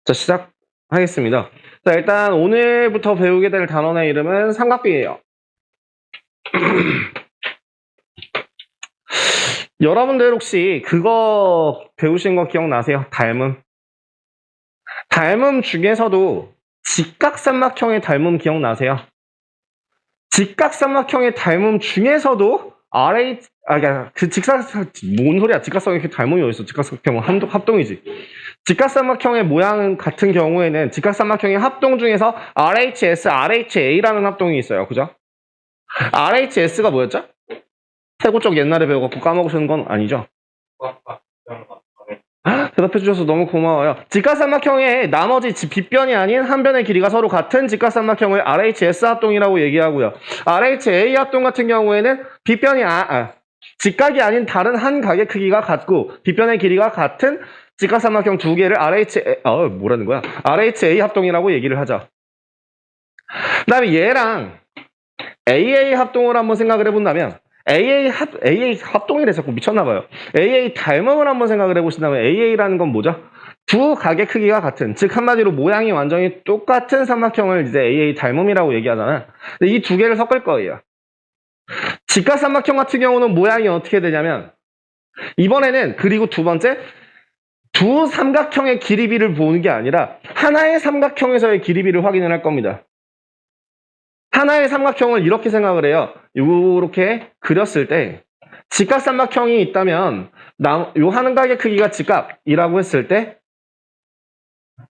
자, 시작하겠습니다. 자, 일단 오늘부터 배우게 될 단원의 이름은 삼각비예요. 여러분들 혹시 그거 배우신 거 기억나세요? 닮음. 닮음 중에서도 직각삼각형의 닮음 기억나세요? 직각삼각형의 닮음 중에서도 뭔 소리야? 직각삼각형의 닮음이 어딨어? 직각삼각형은 합동이지. 직각삼각형의 모양 같은 경우에는 직각삼각형의 합동 중에서 RHS, RHA라는 합동이 있어요. 그죠? RHS가 뭐였죠? 태고 쪽 옛날에 배워갖고 까먹으시는 건 아니죠? 대답해 주셔서 너무 고마워요. 직각삼각형의 나머지 빗변이 아닌 한 변의 길이가 서로 같은 직각삼각형을 RHS 합동이라고 얘기하고요. RHA 합동 같은 경우에는 빗변이 직각이 아닌 다른 한 각의 크기가 같고 빗변의 길이가 같은 직각삼각형 두 개를 RHA 합동이라고 얘기를 하죠. 그다음에 얘랑 AA 합동을 한번 생각을 해본다면 AA 합동이래 자꾸 미쳤나봐요. AA 닮음을 한번 생각을 해보신다면 AA라는 건 뭐죠? 두 각의 크기가 같은, 즉 한마디로 모양이 완전히 똑같은 삼각형을 이제 AA 닮음이라고 얘기하잖아요. 근데 이 두 개를 섞을 거예요. 직각삼각형 같은 경우는 모양이 어떻게 되냐면 이번에는 그리고 두 번째 두 삼각형의 길이비를 보는 게 아니라 하나의 삼각형에서의 길이비를 확인을 할 겁니다. 하나의 삼각형을 이렇게 생각을 해요. 이렇게 그렸을 때 직각삼각형이 있다면 요 한 각의 크기가 직각이라고 했을 때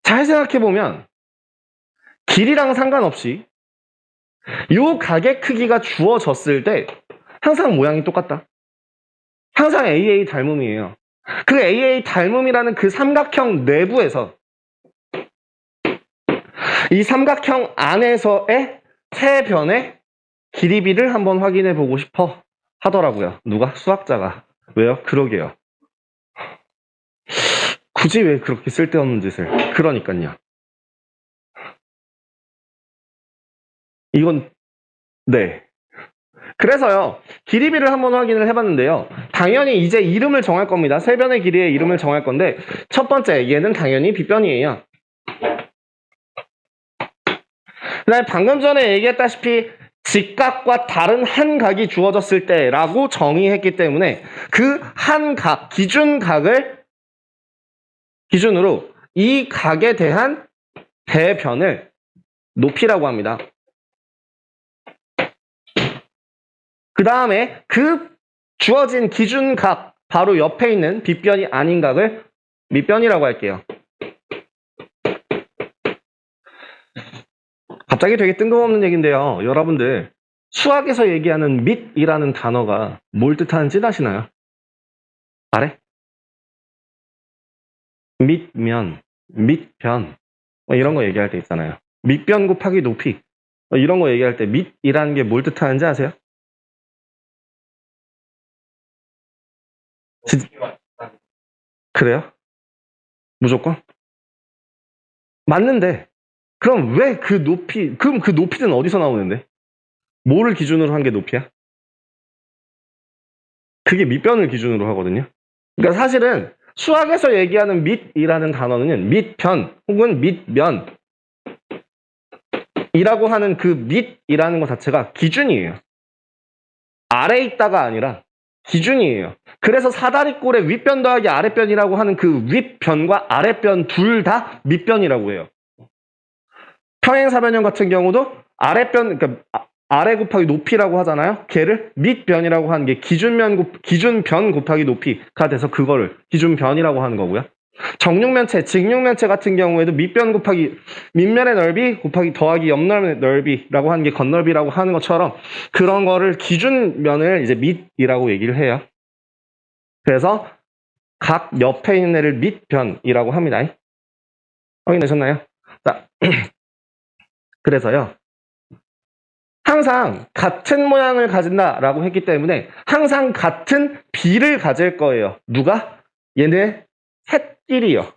잘 생각해보면 길이랑 상관없이 요 각의 크기가 주어졌을 때 항상 모양이 똑같다. 항상 AA 닮음이에요. 그 AA 닮음이라는 그 삼각형 내부에서 이 삼각형 안에서의 세 변의 길이비를 한번 확인해 보고 싶어 하더라고요. 누가? 수학자가. 왜요? 그러게요. 굳이 왜 그렇게 쓸데없는 짓을. 그러니까요. 이건 네. 그래서요. 길이비를 한번 확인을 해봤는데요. 당연히 이제 이름을 정할 겁니다. 세 변의 길이의 이름을 정할 건데 첫 번째 얘는 당연히 빗변이에요. 그다음에 방금 전에 얘기했다시피 직각과 다른 한 각이 주어졌을 때라고 정의했기 때문에 그 한 각, 기준각을 기준으로 이 각에 대한 대변을 높이라고 합니다. 그 다음에 그 주어진 기준각 바로 옆에 있는 빗변이 아닌 각을 밑변이라고 할게요. 갑자기 되게 뜬금없는 얘기인데요. 여러분들 수학에서 얘기하는 밑이라는 단어가 뭘 뜻하는지 아시나요? 말해? 밑면, 밑변 이런 거 얘기할 때 있잖아요. 밑변 곱하기 높이 이런 거 얘기할 때 밑이라는 게 뭘 뜻하는지 아세요? 그래요? 무조건? 맞는데 그럼 왜 그 높이 그럼 그 높이는 어디서 나오는데? 뭐를 기준으로 한 게 높이야? 그게 밑변을 기준으로 하거든요. 그러니까 사실은 수학에서 얘기하는 밑이라는 단어는 밑변 혹은 밑면이라고 하는 그 밑이라는 것 자체가 기준이에요. 아래에 있다가 아니라 기준이에요. 그래서 사다리꼴의 윗변 더하기 아랫변이라고 하는 그 윗변과 아랫변 둘 다 밑변이라고 해요. 평행사변형 같은 경우도 아랫변, 그러니까 아래 곱하기 높이라고 하잖아요. 걔를 밑변이라고 하는 게 기준변 곱하기 높이가 돼서 그거를 기준변이라고 하는 거고요. 정육면체, 직육면체 같은 경우에도 밑변 곱하기 밑면의 넓이 곱하기 더하기 옆면의 넓이라고 하는 게 겉넓이라고 하는 것처럼 그런 거를 기준면을 이제 밑이라고 얘기를 해요. 그래서 각 옆에 있는 애를 밑변이라고 합니다. 확인되셨나요? 자, 그래서요. 항상 같은 모양을 가진다라고 했기 때문에 항상 같은 비를 가질 거예요. 누가? 얘네 셋끼리요.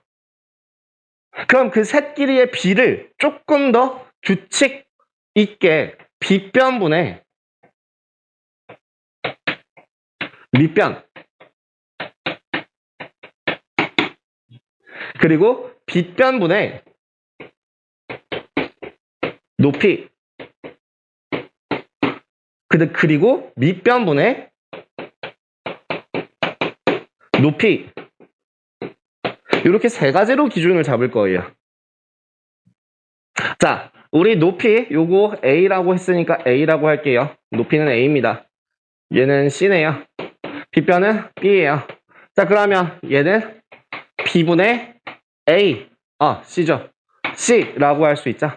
그럼 그 셋끼리의 비를 조금 더 규칙 있게 빗변분의 밑변 그리고 빗변분의 높이. 그리고 밑변분의 높이. 이렇게 세 가지로 기준을 잡을 거예요. 자, 우리 높이 요거 A라고 했으니까 A라고 할게요. 높이는 A입니다. 얘는 C네요. 빗변은 B예요. 자, 그러면 얘는 B분의 A, C죠. C라고 할 수 있죠.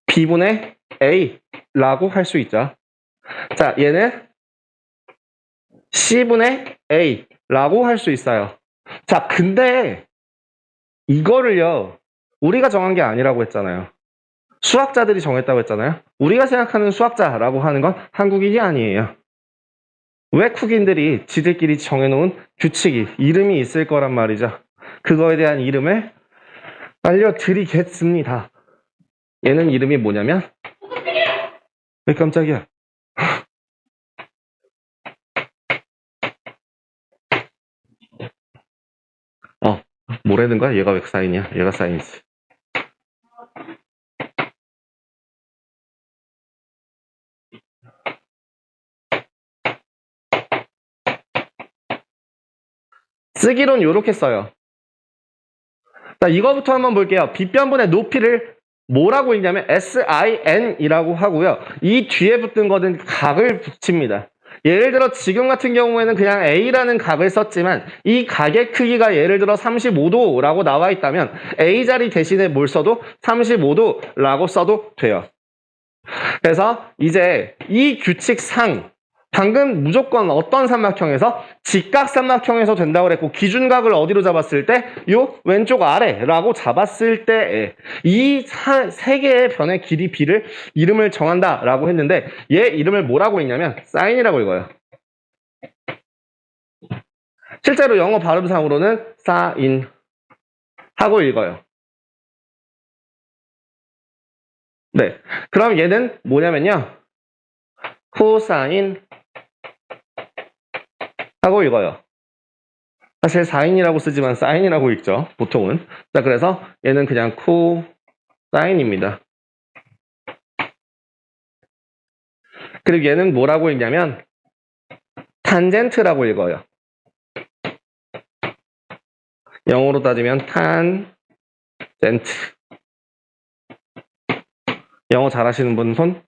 B분의 A라고 할 수 있죠. 자, 얘는 C분의 A라고 할 수 있어요. 자, 근데 이거를요, 우리가 정한 게 아니라고 했잖아요. 수학자들이 정했다고 했잖아요. 우리가 생각하는 수학자라고 하는 건 한국인이 아니에요. 외국인들이 지들끼리 정해놓은 규칙이, 이름이 있을 거란 말이죠. 그거에 대한 이름을 알려드리겠습니다. 얘는 이름이 뭐냐면, 왜 깜짝이야? 뭐라는 거야? 얘가 왜 사인이야? 얘가 사인이지. 쓰기론 요렇게 써요. 자, 이거부터 한번 볼게요. 빗변분의 높이를 뭐라고 읽냐면 SIN이라고 하고요. 이 뒤에 붙은 거는 각을 붙입니다. 예를 들어 지금 같은 경우에는 그냥 A라는 각을 썼지만 이 각의 크기가 예를 들어 35도라고 나와 있다면 A자리 대신에 뭘 써도 35도라고 써도 돼요. 그래서 이제 이 규칙상 방금 무조건 어떤 삼각형에서 직각삼각형에서 된다고 그랬고 기준각을 어디로 잡았을 때 요 왼쪽 아래라고 잡았을 때 이 세 개의 변의 길이 b를 이름을 정한다라고 했는데 얘 이름을 뭐라고 읽냐면 사인이라고 읽어요. 실제로 영어 발음상으로는 사인 하고 읽어요. 네, 그럼 얘는 뭐냐면요 코사인 하고 읽어요. 사실 사인이라고 쓰지만 사인이라고 읽죠, 보통은. 자, 그래서 얘는 그냥 코사인입니다. 그리고 얘는 뭐라고 읽냐면 탄젠트라고 읽어요. 영어로 따지면 탄젠트. 영어 잘하시는 분 손?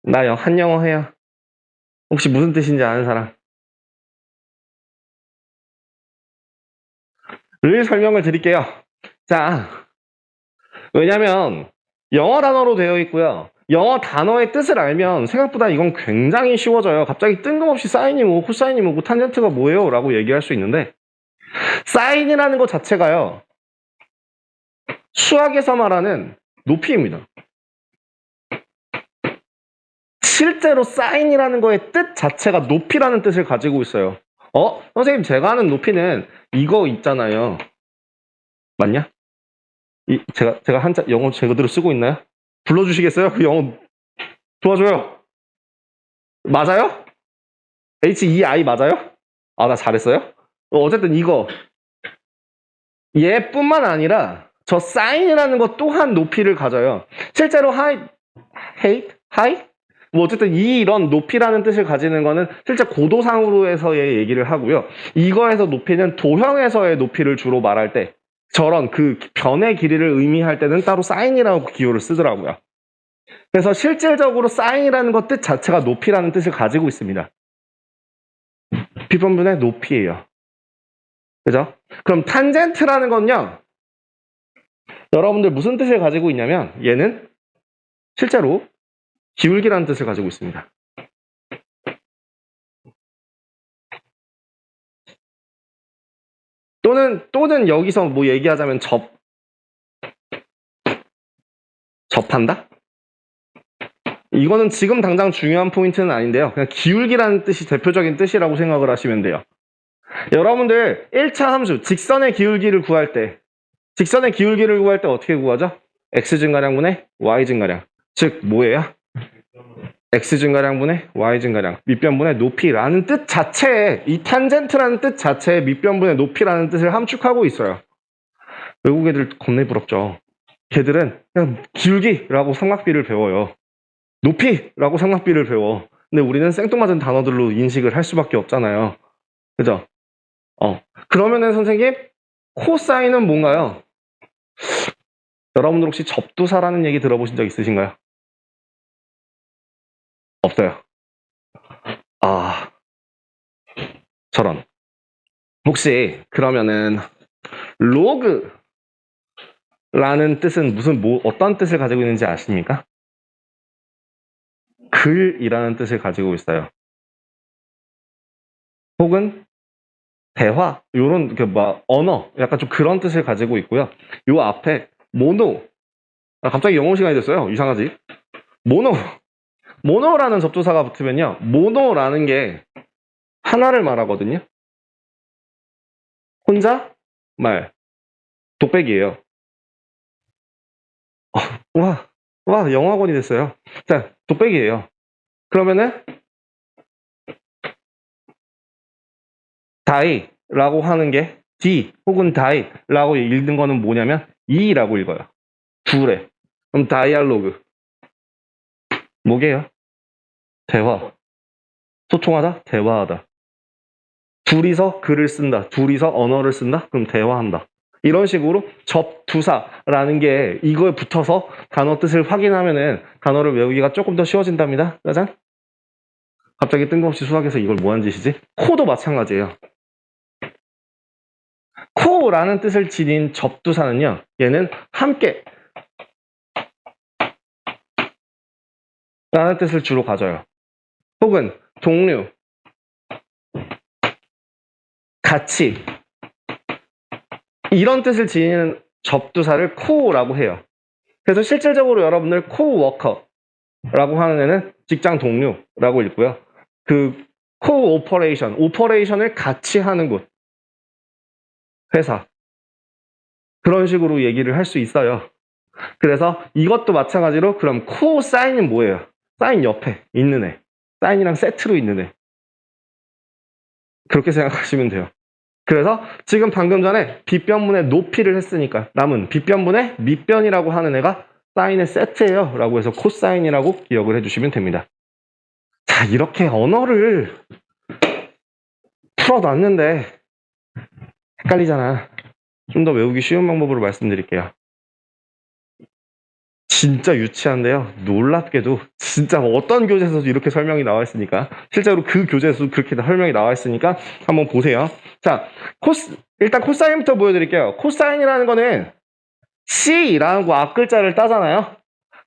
나 한영어 해요. 혹시 무슨 뜻인지 아는 사람? 를 설명을 드릴게요. 자, 왜냐면 영어 단어로 되어 있고요. 영어 단어의 뜻을 알면 생각보다 이건 굉장히 쉬워져요. 갑자기 뜬금없이 사인이 뭐고 코사인이 뭐고 탄젠트가 뭐예요? 라고 얘기할 수 있는데 사인이라는 것 자체가요. 수학에서 말하는 높이입니다. 실제로 사인이라는 거의 뜻 자체가 높이라는 뜻을 가지고 있어요. 선생님 제가 아는 높이는 이거 있잖아요. 맞냐? 제가 한자 영어 제대로 쓰고 있나요? 불러주시겠어요? 그 영어 도와줘요. 맞아요? HEI 맞아요? 나 잘했어요? 어쨌든 이거 얘뿐만 아니라 저 사인이라는 것 또한 높이를 가져요. 실제로 하이 뭐 어쨌든 이런 높이라는 뜻을 가지는 거는 실제 고도상으로에서의 얘기를 하고요. 이거에서 높이는 도형에서의 높이를 주로 말할 때 저런 그 변의 길이를 의미할 때는 따로 사인이라고 기호를 쓰더라고요. 그래서 실질적으로 사인이라는 것 뜻 자체가 높이라는 뜻을 가지고 있습니다. 비변분의 높이예요. 그죠? 그럼 탄젠트라는 건요. 여러분들 무슨 뜻을 가지고 있냐면 얘는 실제로 기울기라는 뜻을 가지고 있습니다. 또는 여기서 뭐 얘기하자면 접한다? 이거는 지금 당장 중요한 포인트는 아닌데요. 그냥 기울기라는 뜻이 대표적인 뜻이라고 생각을 하시면 돼요. 여러분들 1차 함수 직선의 기울기를 구할 때 어떻게 구하죠? x 증가량분의 y 증가량. 즉 뭐예요? x 증가량분의 y 증가량, 밑변분의 높이라는 뜻 자체에 이 탄젠트라는 뜻 자체에 밑변분의 높이라는 뜻을 함축하고 있어요. 외국 애들 겁내 부럽죠. 걔들은 그냥 기울기라고 삼각비를 배워요. 높이라고 삼각비를 배워. 근데 우리는 생뚱맞은 단어들로 인식을 할 수밖에 없잖아요. 그죠? 그러면은 선생님, 코사인은 뭔가요? 여러분들 혹시 접두사라는 얘기 들어보신 적 있으신가요? 없어요. 아, 저런. 혹시 그러면은 로그라는 뜻은 어떤 뜻을 가지고 있는지 아십니까? 글이라는 뜻을 가지고 있어요. 혹은 대화, 요런 언어, 약간 좀 그런 뜻을 가지고 있고요. 요 앞에 모노, 갑자기 영어 시간이 됐어요. 이상하지? 모노라는 접두사가 붙으면요, 모노라는 게 하나를 말하거든요. 혼자 말, 독백이에요. 와, 영어학원이 됐어요. 자, 독백이에요. 그러면은 다이라고 하는 게 D 혹은 다이라고 읽는 거는 뭐냐면 이라고 읽어요. 둘에. 그럼 다이알로그. 뭐게요? 대화. 소통하다? 대화하다. 둘이서 글을 쓴다. 둘이서 언어를 쓴다? 그럼 대화한다. 이런 식으로 접두사라는 게 이거에 붙어서 단어 뜻을 확인하면은 단어를 외우기가 조금 더 쉬워진답니다. 짜잔. 갑자기 뜬금없이 수학에서 이걸 뭐 하는 짓이지? 코도 마찬가지예요. 코라는 뜻을 지닌 접두사는요, 얘는 함께 라는 뜻을 주로 가져요. 혹은 동료, 같이 이런 뜻을 지니는 접두사를 코라고 해요. 그래서 실질적으로 여러분들 코워커라고 하는 애는 직장 동료라고 읽고요. 그 오퍼레이션을 같이 하는 곳, 회사, 그런 식으로 얘기를 할 수 있어요. 그래서 이것도 마찬가지로 그럼 코사인은 뭐예요? 사인 옆에 있는 애, 사인이랑 세트로 있는 애, 그렇게 생각하시면 돼요. 그래서 지금 방금 전에 빗변분의 높이를 했으니까 남은 빗변분의 밑변이라고 하는 애가 사인의 세트예요 라고 해서 코사인이라고 기억을 해주시면 됩니다. 자, 이렇게 언어를 풀어놨는데 헷갈리잖아. 좀 더 외우기 쉬운 방법으로 말씀드릴게요. 진짜 유치한데요. 놀랍게도 진짜 어떤 교재에서도 이렇게 설명이 나와 있으니까, 실제로 그 교재에서도 그렇게 설명이 나와 있으니까 한번 보세요. 자, 일단 코사인부터 보여드릴게요. 코사인이라는 거는 C라는 거 앞글자를 따잖아요.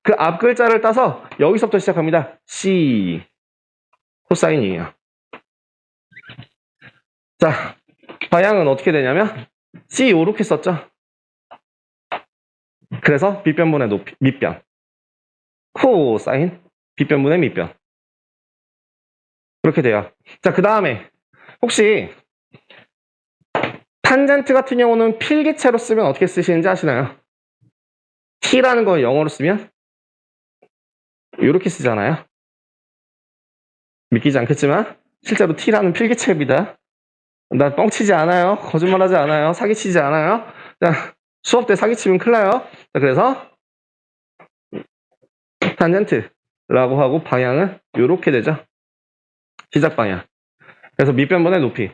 그 앞글자를 따서 여기서부터 시작합니다. C. 코사인이에요. 자, 방향은 어떻게 되냐면 C 이렇게 썼죠. 그래서 빗변분의 높이, 밑변. 코사인, 빗변분의 밑변. 그렇게 돼요. 자, 그 다음에 혹시 탄젠트 같은 경우는 필기체로 쓰면 어떻게 쓰시는지 아시나요? T라는 거 영어로 쓰면 이렇게 쓰잖아요. 믿기지 않겠지만 실제로 T라는 필기체입니다. 나 뻥치지 않아요. 거짓말하지 않아요. 사기치지 않아요. 자, 수업 때 사기치면 큰일 나요. 자, 그래서 탄젠트라고 하고 방향은 이렇게 되죠. 시작 방향. 그래서 밑변분의 높이.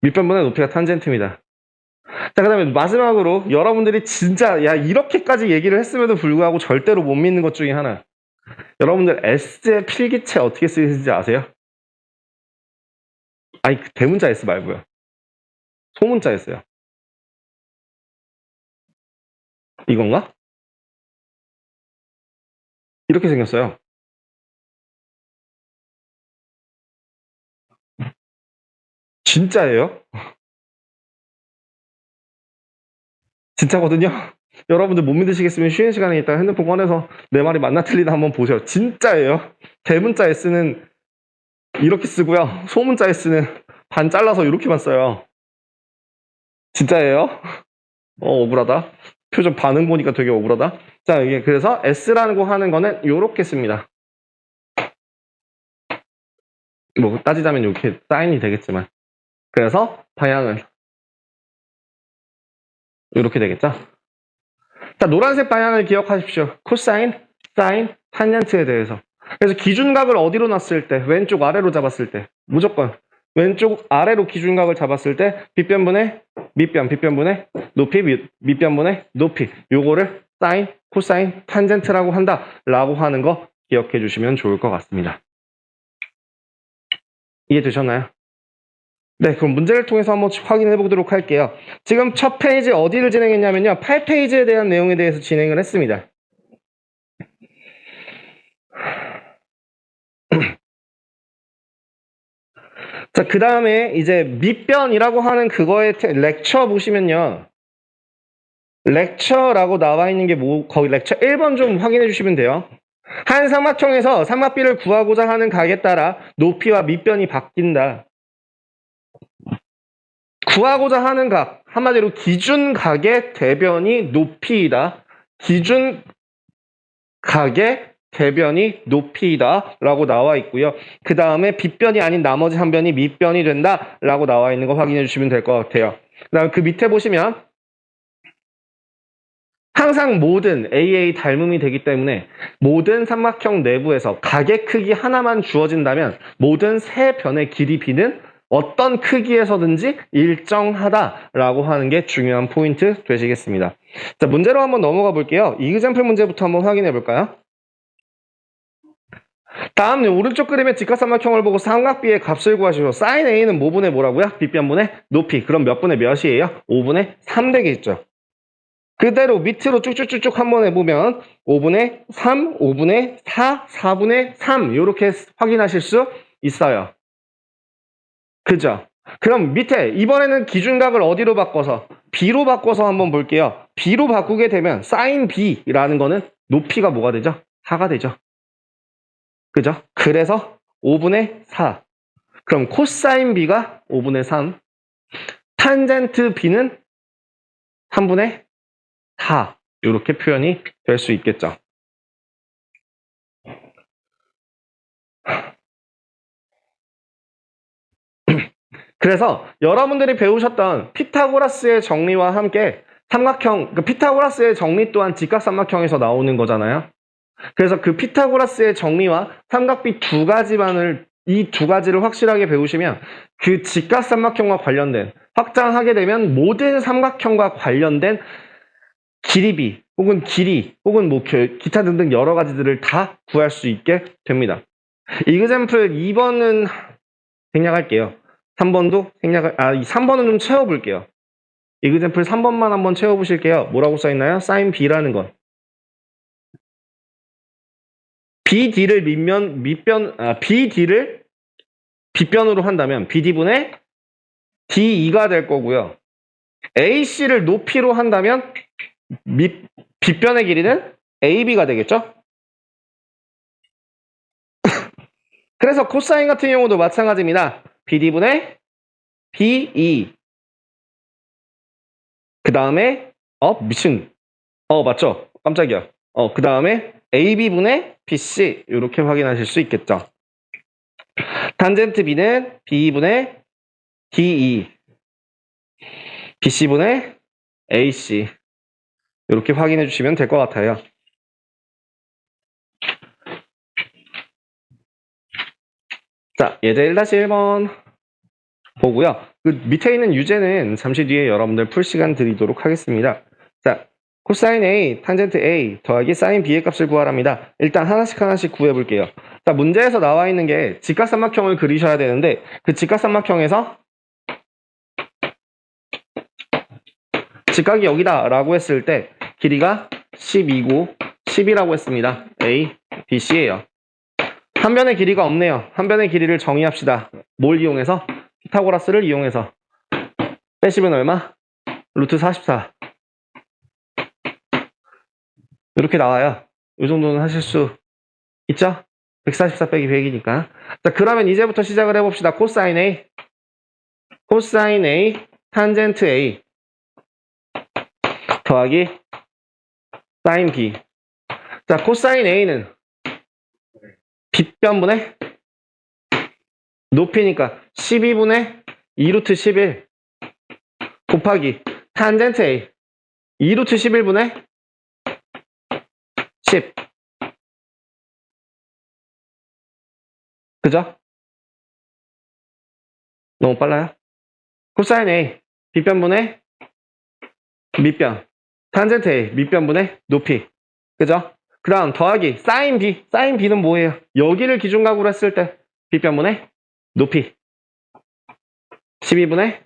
밑변분의 높이가 탄젠트입니다. 자, 그 다음에 마지막으로 여러분들이 진짜 이렇게까지 얘기를 했음에도 불구하고 절대로 못 믿는 것 중에 하나. 여러분들 S의 필기체 어떻게 쓰이는지 아세요? 아니, 대문자 S 말고요. 소문자 S요. 이건가? 이렇게 생겼어요. 진짜예요? 진짜거든요? 여러분들 못 믿으시겠으면 쉬는 시간에 있다가 핸드폰 꺼내서 내 말이 맞나 틀리나 한번 보세요. 진짜예요. 대문자 S는 이렇게 쓰고요. 소문자 S는 반 잘라서 이렇게만 써요. 진짜예요? 억울하다. 표정 반응 보니까 되게 억울하다. 자, 이게 그래서 S라는 거 하는 거는 이렇게 씁니다. 뭐 따지자면 이렇게 사인이 되겠지만. 그래서 방향은 이렇게 되겠죠? 자, 노란색 방향을 기억하십시오. 코사인, 사인, 탄젠트에 대해서. 그래서 기준각을 어디로 놨을 때, 왼쪽 아래로 잡았을 때, 무조건 왼쪽 아래로 기준각을 잡았을 때 빗변분의 밑변, 빗변분의 높이, 밑변분의 높이. 요거를 사인, 코사인, 탄젠트라고 한다라고 하는 거 기억해 주시면 좋을 것 같습니다. 이해되셨나요? 네, 그럼 문제를 통해서 한번 확인해 보도록 할게요. 지금 첫 페이지 어디를 진행했냐면요. 8페이지에 대한 내용에 대해서 진행을 했습니다. 자, 그 다음에 이제 밑변이라고 하는 그거의 렉처 보시면요. 렉처라고 나와 있는 게 거기 렉처 1번 좀 확인해 주시면 돼요. 한 삼각형에서 삼각비를 구하고자 하는 각에 따라 높이와 밑변이 바뀐다. 구하고자 하는 각, 한마디로 기준각의 대변이 높이이다. 기준각의 대변이 높이이다 라고 나와 있고요. 그 다음에 빗변이 아닌 나머지 한 변이 밑변이 된다 라고 나와 있는 거 확인해 주시면 될 것 같아요. 그 다음에 그 밑에 보시면 항상 모든 AA 닮음이 되기 때문에 모든 삼각형 내부에서 각의 크기 하나만 주어진다면 모든 세 변의 길이 B는 어떤 크기에서든지 일정하다라고 하는 게 중요한 포인트 되시겠습니다. 자, 문제로 한번 넘어가 볼게요. 이그젬플 문제부터 한번 확인해 볼까요? 다음 오른쪽 그림의 직각삼각형을 보고 삼각비의 값을 구하시오. 사인 A는 뭐분의 뭐라고요? B변분의 높이. 그럼 몇 분의 몇이에요? 5분의 3 되겠죠. 그대로 밑으로 쭉쭉쭉쭉 한번 해보면 5분의 3, 5분의 4, 4분의 3 이렇게 확인하실 수 있어요. 그죠? 그럼 밑에 이번에는 기준각을 어디로 바꿔서? B로 바꿔서 한번 볼게요. B로 바꾸게 되면 sin B라는 거는 높이가 뭐가 되죠? 4가 되죠. 그죠? 그래서 5분의 4. 그럼 코사인 B가 5분의 3. 탄젠트 B는 3분의 4. 이렇게 표현이 될 수 있겠죠. 그래서 여러분들이 배우셨던 피타고라스의 정리와 함께 삼각형, 그 피타고라스의 정리 또한 직각삼각형에서 나오는 거잖아요. 그래서 그 피타고라스의 정리와 삼각비 이 두 가지를 확실하게 배우시면 그 직각삼각형과 관련된 확장하게 되면 모든 삼각형과 관련된 길이비 혹은 길이 혹은 뭐 기타 등등 여러 가지들을 다 구할 수 있게 됩니다. 이그젬플 2번은 생략할게요. 3번도 생략을, 3번은 좀 채워볼게요. 이그젬플 3번만 한번 채워보실게요. 뭐라고 써있나요? sin B라는 건. BD를 BD를 빗변으로 한다면 BD분의 D2가 될 거고요. AC를 높이로 한다면 빗변의 길이는 AB가 되겠죠? 그래서 코사인 같은 경우도 마찬가지입니다. BD분의 BE. 그 다음에, 맞죠? 깜짝이야. 그 다음에 AB분의 BC. 이렇게 확인하실 수 있겠죠. 탄젠트 B는 BE분의 DE. BC분의 AC. 이렇게 확인해 주시면 될 것 같아요. 자, 예제 1-1번 보고요. 그 밑에 있는 유제는 잠시 뒤에 여러분들 풀 시간 드리도록 하겠습니다. 자, 코사인 A, 탄젠트 A 더하기 사인 B의 값을 구하랍니다. 일단 하나씩 구해볼게요. 자, 문제에서 나와 있는 게 직각삼각형을 그리셔야 되는데 그 직각삼각형에서 직각이 여기다 라고 했을 때 길이가 12고 10이라고 했습니다. A, B, C예요. 한 변의 길이가 없네요. 한 변의 길이를 정의합시다. 뭘 이용해서? 피타고라스를 이용해서. 빼시면 얼마? 루트 44. 이렇게 나와요. 이 정도는 하실 수 있죠? 144 빼기 100이니까. 자, 그러면 이제부터 시작을 해봅시다. 코사인 A. 코사인 A, 탄젠트 A. 더하기 사인 B. 자, 코사인 A는 빗변분의 높이니까 12분의 2루트 11 곱하기 탄젠트 A 2루트 11분의 10. 그죠? 너무 빨라요? 코사인 A, 빗변분의 밑변. 탄젠트 A, 밑변분의 높이. 그죠? 그 다음 더하기 사인 B. 사인 B는 뭐예요? 여기를 기준각으로 했을 때 빗변분의 높이. 12분의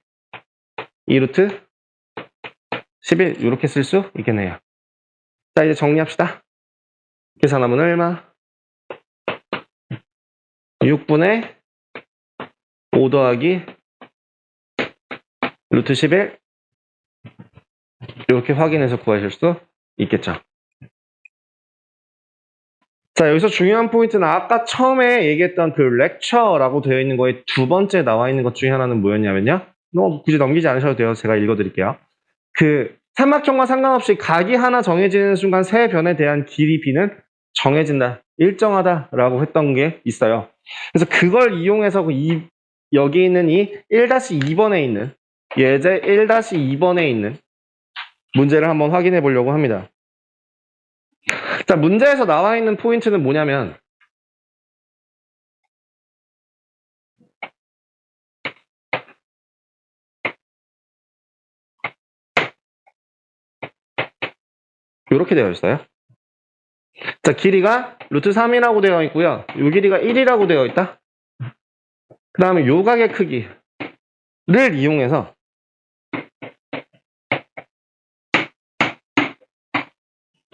2루트 11 이렇게 쓸 수 있겠네요. 자, 이제 정리합시다. 계산하면 얼마? 6분의 5 더하기 루트 11 이렇게 확인해서 구하실 수 있겠죠. 자, 여기서 중요한 포인트는 아까 처음에 얘기했던 그 렉처라고 되어 있는 거에 두 번째 나와 있는 것 중에 하나는 뭐였냐면요. 굳이 넘기지 않으셔도 돼요. 제가 읽어드릴게요. 그 삼각형과 상관없이 각이 하나 정해지는 순간 세 변에 대한 길이 b는 정해진다. 일정하다라고 했던 게 있어요. 그래서 그걸 이용해서 여기 있는 이 1-2번에 있는 예제 1-2번에 있는 문제를 한번 확인해 보려고 합니다. 자, 문제에서 나와 있는 포인트는 뭐냐면 이렇게 되어 있어요. 자, 길이가 루트 3이라고 되어 있고요. 이 길이가 1이라고 되어 있다. 그 다음에 요 각의 크기를 이용해서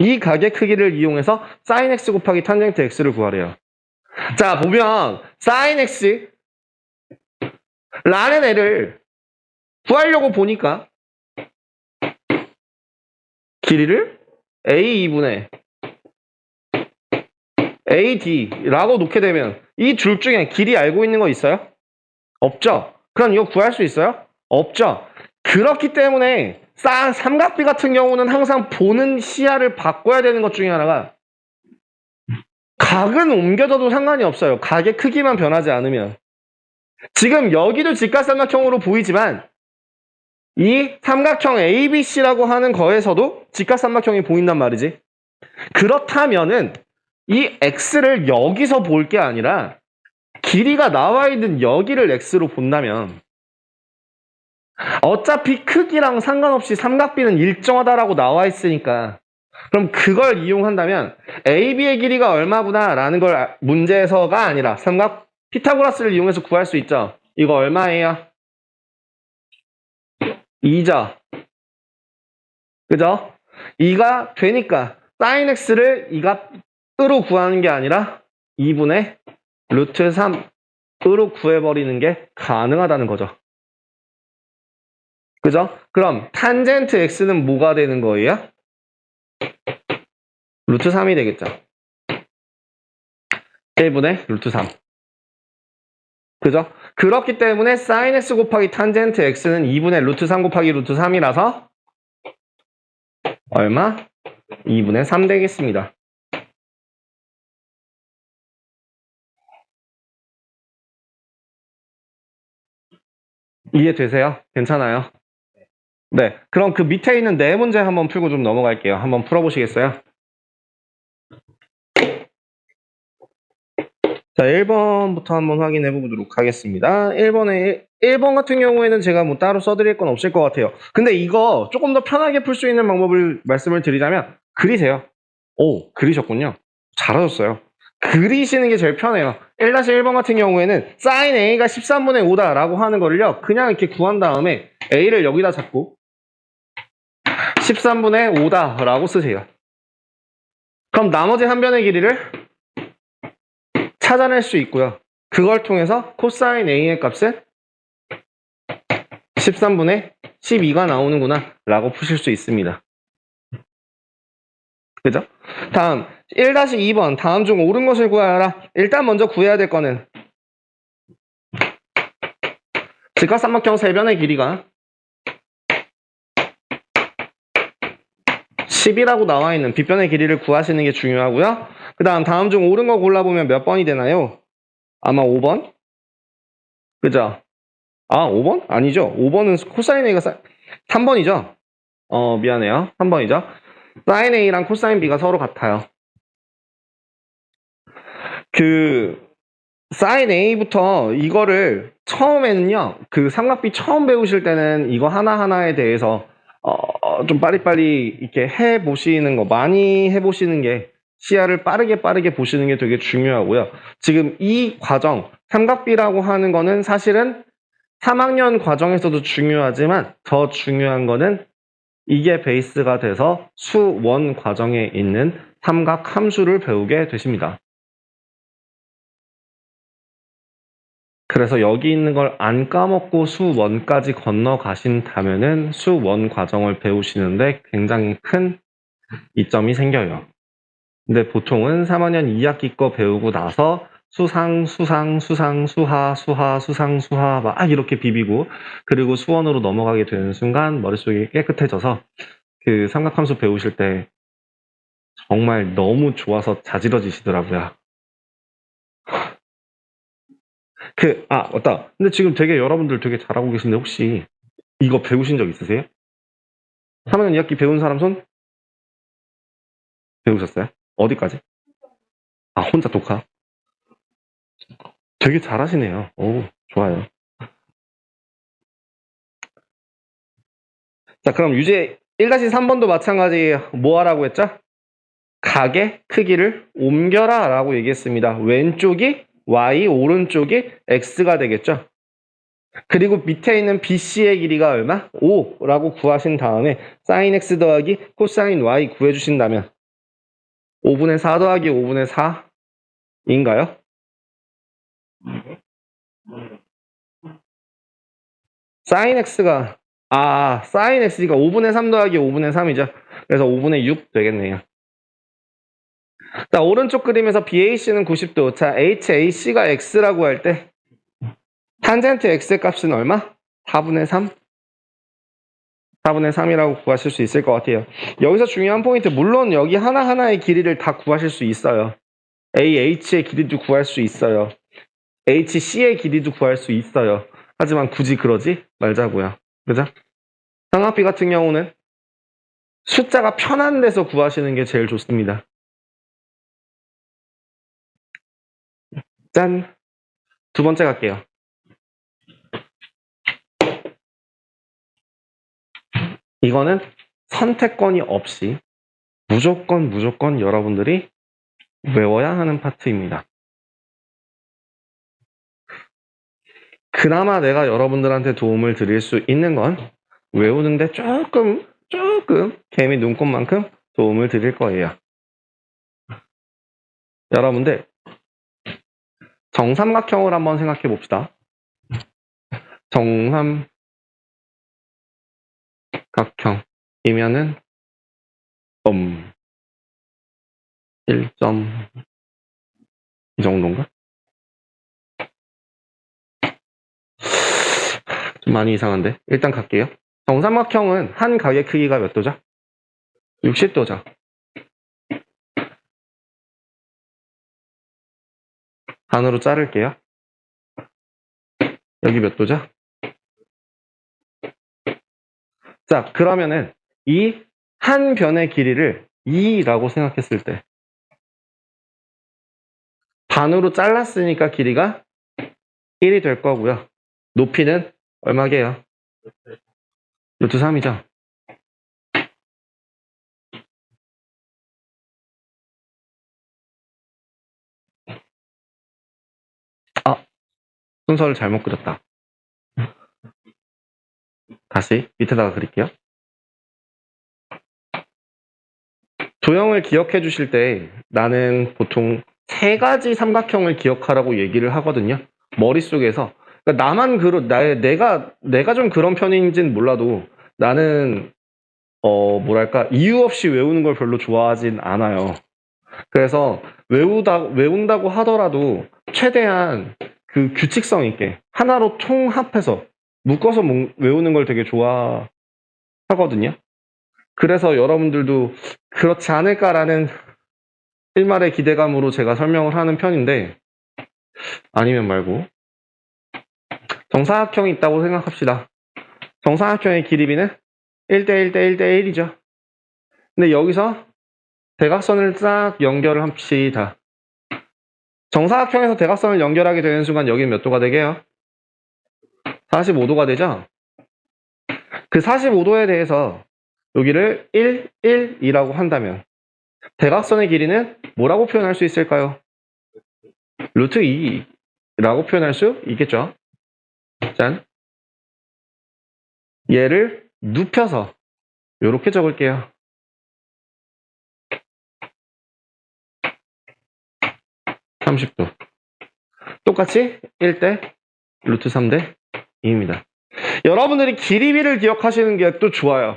이 각의 크기를 이용해서 sin x 곱하기 탄젠트 x를 구하래요. 자, 보면 sin x 라는 애를 구하려고 보니까 길이를 a2분의 ad라고 놓게 되면 이 둘 중에 길이 알고 있는 거 있어요? 없죠? 그럼 이거 구할 수 있어요? 없죠? 그렇기 때문에 삼각비 같은 경우는 항상 보는 시야를 바꿔야 되는 것 중에 하나가 각은 옮겨져도 상관이 없어요. 각의 크기만 변하지 않으면. 지금 여기도 직각삼각형으로 보이지만 이 삼각형 ABC라고 하는 거에서도 직각삼각형이 보인단 말이지. 그렇다면은 이 X를 여기서 볼 게 아니라 길이가 나와 있는 여기를 X로 본다면 어차피 크기랑 상관없이 삼각비는 일정하다라고 나와 있으니까 그럼 그걸 이용한다면 AB의 길이가 얼마구나 라는 걸 문제에서가 아니라 삼각 피타고라스를 이용해서 구할 수 있죠. 이거 얼마예요? 2죠. 그죠? 2가 되니까 sin x를 이 값으로 구하는 게 아니라 2분의 루트 3으로 구해버리는 게 가능하다는 거죠. 그죠? 그럼 탄젠트 x는 뭐가 되는 거예요? 루트 3이 되겠죠. 1분의 루트 3. 그죠? 그렇기 때문에 sin x 곱하기 탄젠트 x는 2분의 루트 3 곱하기 루트 3이라서 얼마? 2분의 3 되겠습니다. 이해되세요? 괜찮아요? 네. 그럼 그 밑에 있는 네 문제 한번 풀고 좀 넘어갈게요. 한번 풀어보시겠어요? 자, 1번부터 한번 확인해 보도록 하겠습니다. 1번 같은 경우에는 제가 뭐 따로 써드릴 건 없을 것 같아요. 근데 이거 조금 더 편하게 풀 수 있는 방법을 말씀을 드리자면 그리세요. 오, 그리셨군요. 잘하셨어요. 그리시는 게 제일 편해요. 1-1번 같은 경우에는 sin A가 13분의 5다라고 하는 거를요. 그냥 이렇게 구한 다음에 A를 여기다 잡고 13분의 5다라고 쓰세요. 그럼 나머지 한 변의 길이를 찾아낼 수 있고요. 그걸 통해서 코사인 A의 값은 13분의 12가 나오는구나 라고 푸실 수 있습니다. 그죠? 다음 1-2번 다음 중 옳은 것을 구하라. 일단 먼저 구해야 될 거는 직각삼각형 세 변의 길이가 10이라고 나와 있는 빗변의 길이를 구하시는 게 중요하고요. 그 다음 중 옳은 거 골라보면 몇 번이 되나요? 아마 5번? 그죠? 아, 5번? 아니죠. 5번은 코사인 A가 3번이죠? 미안해요. 3번이죠. 사인 A랑 코사인 B가 서로 같아요. 그 사인 A부터 이거를 처음에는요, 그 삼각비 처음 배우실 때는 이거 하나하나에 대해서 좀 빨리빨리 이렇게 해보시는 거, 많이 해보시는 게 시야를 빠르게 보시는 게 되게 중요하고요. 지금 이 과정, 삼각비라고 하는 거는 사실은 3학년 과정에서도 중요하지만 더 중요한 거는 이게 베이스가 돼서 수원 과정에 있는 삼각 함수를 배우게 되십니다. 그래서 여기 있는 걸 안 까먹고 수원까지 건너가신다면은 수원 과정을 배우시는데 굉장히 큰 이점이 생겨요. 근데 보통은 3학년 2학기 거 배우고 나서 수상, 수하 막 이렇게 비비고 그리고 수원으로 넘어가게 되는 순간 머릿속이 깨끗해져서 그 삼각함수 배우실 때 정말 너무 좋아서 자지러지시더라고요. 맞다. 근데 지금 되게 여러분들 되게 잘하고 계신데 혹시 이거 배우신 적 있으세요? 3학년 2학기 배운 사람 손? 배우셨어요? 어디까지? 혼자 독학? 되게 잘하시네요. 오, 좋아요. 자, 그럼 유제 1-3번도 마찬가지 뭐 하라고 했죠? 각의 크기를 옮겨라 라고 얘기했습니다. 왼쪽이 y, 오른쪽이 x가 되겠죠? 그리고 밑에 있는 BC의 길이가 얼마? 5라고 구하신 다음에 sin x 더하기 코사인 y 구해주신다면 5분의 4 더하기 5분의 4인가요? sin x가 sin x가 5분의 3 더하기 5분의 3이죠. 그래서 5분의 6 되겠네요. 자, 오른쪽 그림에서 BAC는 90도. 자, HAC가 x라고 할 때 탄젠트 x의 값은 얼마? 4분의 3? 4분의 3이라고 구하실 수 있을 것 같아요. 여기서 중요한 포인트, 물론 여기 하나하나의 길이를 다 구하실 수 있어요. AH의 길이도 구할 수 있어요. HC의 길이도 구할 수 있어요. 하지만 굳이 그러지 말자고요. 그죠? 삼각비 같은 경우는 숫자가 편한 데서 구하시는 게 제일 좋습니다. 짠! 두 번째 갈게요. 이거는 선택권이 없이 무조건 여러분들이 외워야 하는 파트입니다. 그나마 내가 여러분들한테 도움을 드릴 수 있는 건 외우는데 조금 개미 눈곱만큼 도움을 드릴 거예요. 여러분들 정삼각형을 한번 생각해 봅시다. 정삼각형이면은 1점 이 정도인가? 좀 많이 이상한데 일단 갈게요. 정삼각형은 한 각의 크기가 몇 도죠? 60도죠. 반으로 자를게요. 여기 몇 도죠? 자, 그러면은 이 한 변의 길이를 2라고 생각했을 때 반으로 잘랐으니까 길이가 1이 될 거고요. 높이는 얼마게요? 루트 3이죠. 순서를 잘못 그렸다. 다시 밑에다가 그릴게요. 도형을 기억해 주실 때 나는 보통 3가지 삼각형을 기억하라고 얘기를 하거든요. 머릿속에서. 그러니까 내가 좀 그런 편인지는 몰라도 나는 이유 없이 외우는 걸 별로 좋아하진 않아요. 그래서 외운다고 하더라도 최대한 그 규칙성 있게 하나로 통합해서 묶어서 외우는 걸 되게 좋아하거든요. 그래서 여러분들도 그렇지 않을까라는 일말의 기대감으로 제가 설명을 하는 편인데 아니면 말고 정사각형이 있다고 생각합시다. 정사각형의 길이비는 1대1대1대1이죠. 근데 여기서 대각선을 싹 연결을 합시다. 정사각형에서 대각선을 연결하게 되는 순간 여기는 몇 도가 되게요? 45도가 되죠? 그 45도에 대해서 여기를 1, 1, 2라고 한다면 대각선의 길이는 뭐라고 표현할 수 있을까요? 루트 2라고 표현할 수 있겠죠? 짠. 얘를 눕혀서 이렇게 적을게요. 30도. 똑같이 1대 루트 3대 2입니다. 여러분들이 길이 b를 기억하시는 게 또 좋아요.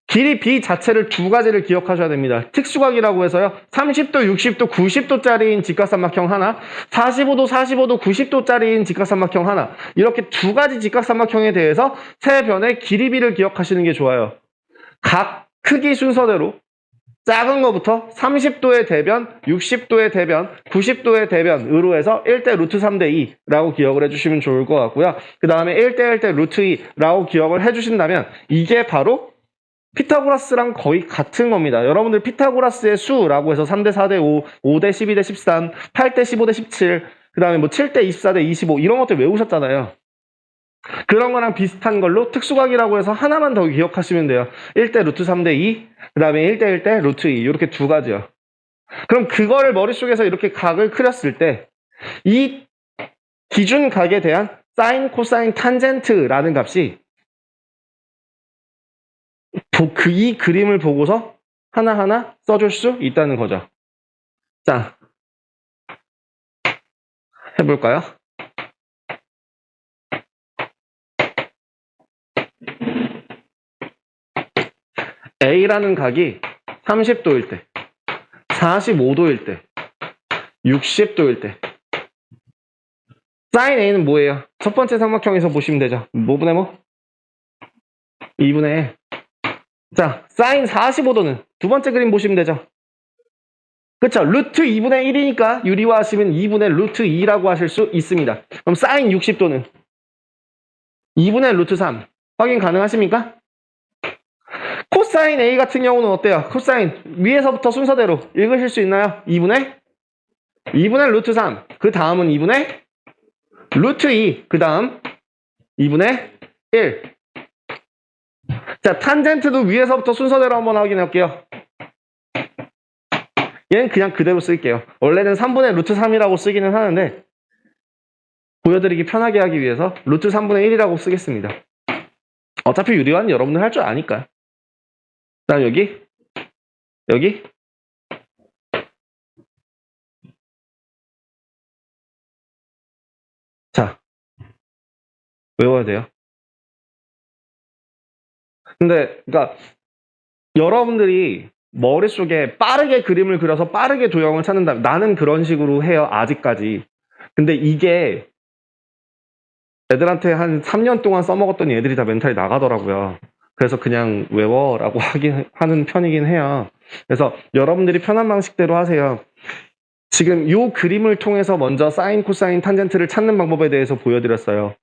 길이 b 자체를 두 가지를 기억하셔야 됩니다. 특수각이라고 해서요. 30도, 60도, 90도짜리인 직각삼각형 하나, 45도, 45도, 90도짜리인 직각삼각형 하나, 이렇게 두 가지 직각삼각형에 대해서 세 변의 길이 b를 기억하시는 게 좋아요. 각 크기 순서대로 작은 거부터 30도의 대변, 60도의 대변, 90도의 대변으로 해서 1대 루트 3대 2라고 기억을 해주시면 좋을 것 같고요. 그 다음에 1대 1대 루트 2라고 기억을 해주신다면 이게 바로 피타고라스랑 거의 같은 겁니다. 여러분들 피타고라스의 수라고 해서 3대 4대 5, 5대 12대 13, 8대 15대 17, 그 다음에 뭐 7대 24대 25 이런 것들 외우셨잖아요. 그런 거랑 비슷한 걸로 특수각이라고 해서 하나만 더 기억하시면 돼요. 1대 루트 3대 2, 그 다음에 1대 1대 루트 2 이렇게 두 가지요. 그럼 그거를 머릿속에서 이렇게 각을 그렸을 때 이 기준 각에 대한 사인, 코사인, 탄젠트라는 값이 이 그림을 보고서 하나하나 써줄 수 있다는 거죠. 자, 해볼까요? A라는 각이 30도일 때, 45도일 때, 60도일 때 사인 A는 뭐예요? 첫 번째 삼각형에서 보시면 되죠. 뭐분의 뭐? 2분의 1. 자, 사인 45도는 두 번째 그림 보시면 되죠. 그쵸? 루트 2분의 1이니까 유리화하시면 2분의 루트 2라고 하실 수 있습니다. 그럼 사인 60도는 2분의 루트 3. 확인 가능하십니까? 코사인 A 같은 경우는 어때요? 코사인 위에서부터 순서대로 읽으실 수 있나요? 2분의 루트 3. 그 다음은 2분의 루트 2. 그 다음 2분의 1. 자, 탄젠트도 위에서부터 순서대로 한번 확인할게요. 얘는 그냥 그대로 쓸게요. 원래는 3분의 루트 3이라고 쓰기는 하는데 보여드리기 편하게 하기 위해서 루트 3분의 1이라고 쓰겠습니다. 어차피 유리화는 여러분들 할 줄 아니까. 자, 여기 자, 외워야 돼요. 근데 그러니까 여러분들이 머릿속에 빠르게 그림을 그려서 빠르게 도형을 찾는다. 나는 그런 식으로 해요. 아직까지. 근데 이게 애들한테 한 3년 동안 써먹었더니 애들이 다 멘탈이 나가더라고요. 그래서 그냥 외워라고 하는 편이긴 해요. 그래서 여러분들이 편한 방식대로 하세요. 지금 이 그림을 통해서 먼저 사인, 코사인, 탄젠트를 찾는 방법에 대해서 보여드렸어요.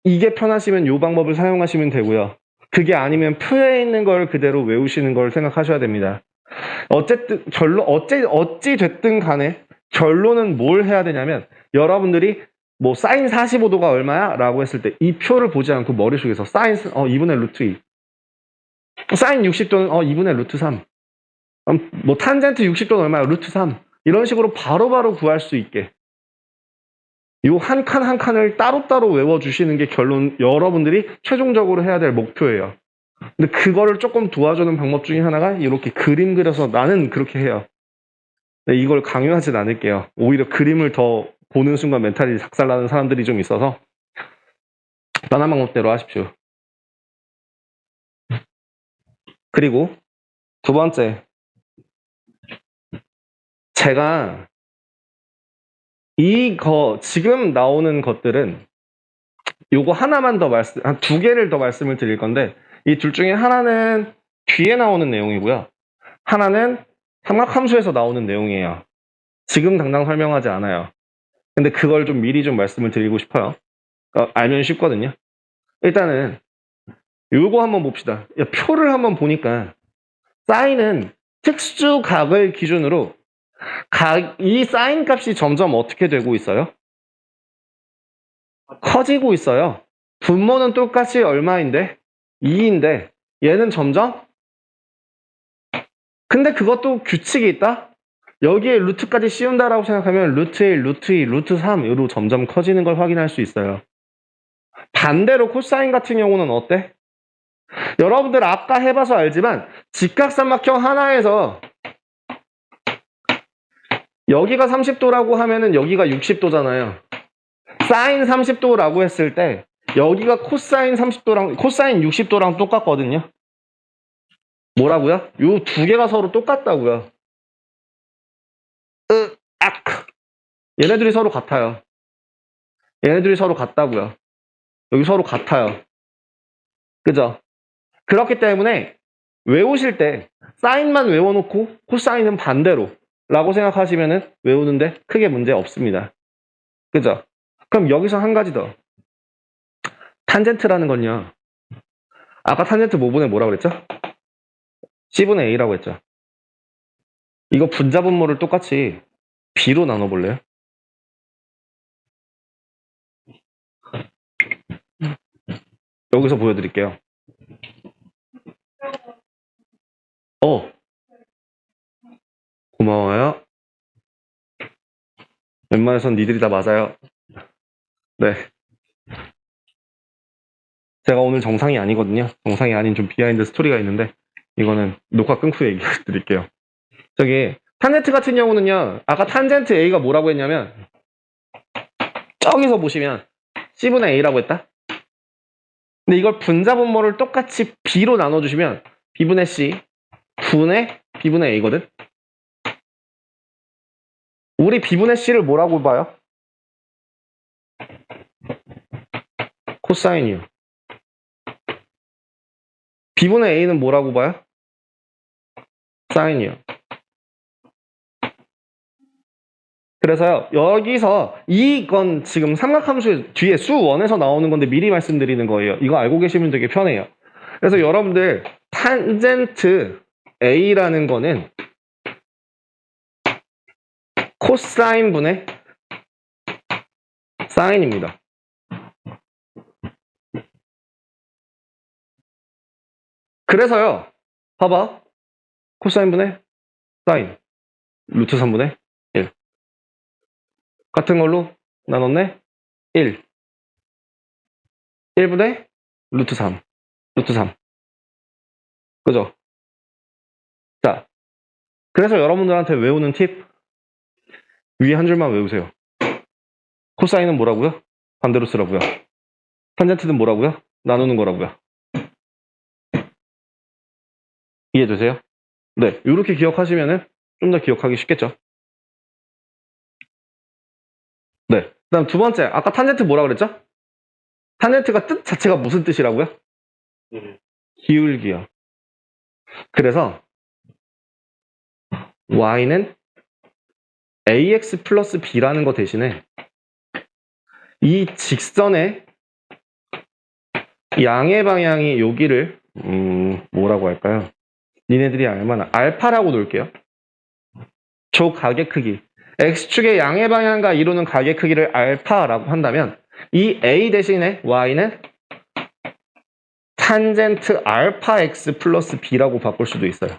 이게 편하시면 이 방법을 사용하시면 되고요. 그게 아니면 표에 있는 걸 그대로 외우시는 걸 생각하셔야 됩니다. 어쨌든 어찌 됐든 간에 결론은 뭘 해야 되냐면 여러분들이 뭐 사인 45도가 얼마야? 라고 했을 때 이 표를 보지 않고 머릿속에서 사인 2분의 루트 2 사인 60도는 2분의 루트 3 뭐 탄젠트 60도는 얼마야? 루트 3 이런 식으로 바로바로 구할 수 있게 이 한 칸 한 칸을 따로따로 외워주시는 게 결론 여러분들이 최종적으로 해야 될 목표예요. 근데 그거를 조금 도와주는 방법 중에 하나가 이렇게 그림 그려서 나는 그렇게 해요. 이걸 강요하진 않을게요. 오히려 그림을 더 보는 순간 멘탈이 작살나는 사람들이 좀 있어서 편한 방법대로 하십시오. 그리고 두 번째, 제가 지금 나오는 것들은 요거 하나만 더 한 두 개를 더 말씀을 드릴 건데 이 둘 중에 하나는 뒤에 나오는 내용이고요. 하나는 삼각함수에서 나오는 내용이에요. 지금 당장 설명하지 않아요. 근데 그걸 좀 미리 좀 말씀을 드리고 싶어요. 알면 쉽거든요. 일단은 요거 한번 봅시다. 표를 한번 보니까 사인은 특수각을 기준으로 이 사인 값이 점점 어떻게 되고 있어요? 커지고 있어요. 분모는 똑같이 얼마인데? 2인데 얘는 점점 근데 그것도 규칙이 있다? 여기에 루트까지 씌운다라고 생각하면 루트 1, 루트 2, 루트 3으로 점점 커지는 걸 확인할 수 있어요. 반대로 코사인 같은 경우는 어때? 여러분들 아까 해봐서 알지만 직각삼각형 하나에서 여기가 30도라고 하면은 여기가 60도잖아요. 사인 30도라고 했을 때 여기가 코사인 30도랑 코사인 60도랑 똑같거든요. 뭐라고요? 요 두 개가 서로 똑같다고요. 얘네들이 서로 같아요. 얘네들이 서로 같다고요. 여기 서로 같아요. 그죠? 그렇기 때문에 외우실 때 사인만 외워놓고 코사인은 반대로 라고 생각하시면은 외우는데 크게 문제 없습니다. 그죠? 그럼 여기서 한 가지 더. 탄젠트라는 건요. 아까 탄젠트 모분에 뭐라고 그랬죠? C분의 A라고 했죠. 이거 분자분모를 똑같이 B로 나눠볼래요? 여기서 보여드릴게요. 고마워요. 웬만해선 니들이 다 맞아요. 네. 제가 오늘 정상이 아니거든요. 정상이 아닌 좀 비하인드 스토리가 있는데 이거는 녹화 끊고 얘기해 드릴게요. 저기 탄젠트 같은 경우는요. 아까 탄젠트 A가 뭐라고 했냐면 저기서 보시면 C분의 A라고 했다. 근데 이걸 분자분모를 똑같이 B로 나눠주시면 B분의 C 분의 B분의 A거든. 우리 B분의 C를 뭐라고 봐요? 코사인이요. B분의 A는 뭐라고 봐요? 사인이요. 그래서요, 여기서 이건 지금 삼각함수 뒤에 수1에서 나오는 건데 미리 말씀드리는 거예요. 이거 알고 계시면 되게 편해요. 그래서 여러분들 탄젠트 A라는 거는 코사인 분의 사인입니다. 그래서요, 봐봐. 코사인 분의 사인 루트 3분의 1 같은 걸로 나눴네. 1분의 루트 3 그죠? 자, 그래서 여러분들한테 외우는 팁 위에 한 줄만 외우세요. 코사인은 뭐라고요? 반대로 쓰라고요. 탄젠트는 뭐라고요? 나누는 거라고요. 이해되세요? 네, 이렇게 기억하시면은 좀 더 기억하기 쉽겠죠? 네. 그다음 두 번째, 아까 탄젠트 뭐라 그랬죠? 탄젠트가 뜻 자체가 무슨 뜻이라고요? 기울기요. 그래서 y는 ax 플러스 b라는 거 대신에 이 직선의 양의 방향이 여기를 뭐라고 할까요? 니네들이 알만한 알파라고 놓을게요. 조 가계 크기 x축의 양의 방향과 이루는 가계 크기를 알파라고 한다면 이 a 대신에 y는 탄젠트 알파 x 플러스 b라고 바꿀 수도 있어요.